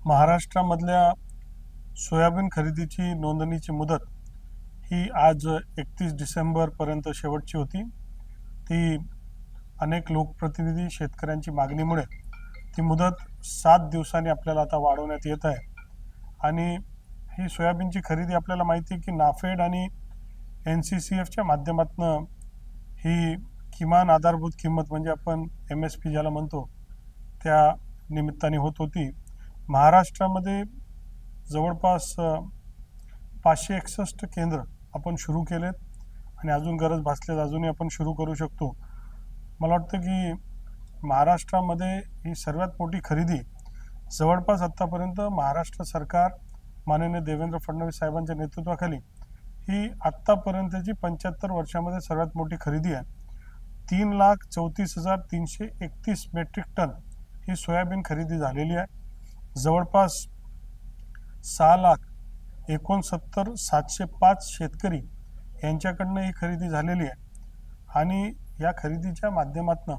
महाराष्ट्रामधल्या soybean खरेदीची नोंदणीची मुदत ही आज 31 डिसेंबरपर्यंत शेवटची होती। ती अनेक लोकप्रतिनिधी शेतकऱ्यांची मागणीमुळे ती मुदत 7 दिवसांनी आपल्याला आता वाढवण्यात येत आहे। आणि ही सोयाबीनची खरेदी आपल्याला माहिती आहे की नाफेड आणि NCCFच्या माध्यमातून ही किमान आधारभूत किंमत म्हणजे आपण MSP ज्याला म्हणतो त्या निमित्ताने होत होती। महाराष्ट्रामध्ये जवळपास 561 केंद्र आपण सुरू केलेत आणि अजून गरज भासल्यास अजूनही आपण सुरू करू शकतो। मला वाटतं की महाराष्ट्रामध्ये ही सर्वात मोठी खरेदी जवळपास आतापर्यंत महाराष्ट्र सरकार माननीय देवेंद्र फडणवीस साहेबांच्या नेतृत्वाखाली ही आतापर्यंतची 75 वर्षांमध्ये सर्वात मोठी खरेदी आहे। 3,34,331 मेट्रिक टन ही सोयाबीन खरेदी झालेली आहे। जवळपास 6,69,705 शेतकरी यांच्याकडनं ही खरेदी झालेली आहे आणि या खरेदीच्या माध्यमातून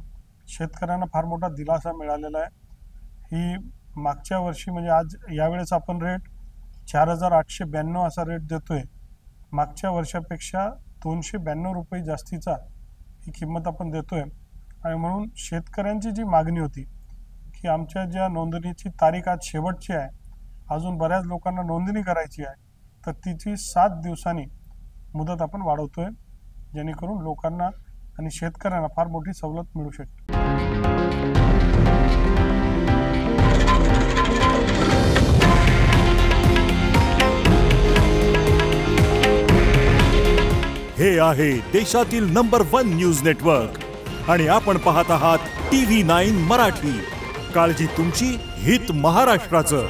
शेतकऱ्यांना फार मोठा दिलासा मिळालेला आहे। ही मागच्या वर्षी म्हणजे आज यावेळेस आपण रेट 4,892 असा रेट देतोय। मागच्या वर्षापेक्षा 292 रुपये जास्तीचा ही किंमत आपण देतोय आणि म्हणून शेतकऱ्यांची जी मागणी होती की आमच्या ज्या नोंदणीची तारीख आज शेवटची आहे, अजून बऱ्याच लोकांना नोंदणी करायची आहे, तर तिची 7 दिवसांनी मुदत आपण वाढवतोय, जेणेकरून लोकांना आणि शेतकऱ्यांना फार मोठी सवलत मिळू शकते। हे आहे देशातील नंबर 1 न्यूज नेटवर्क आणि आपण पाहत आहात TV9 मराठी। काळजी तुमची, हित महाराष्ट्राचं।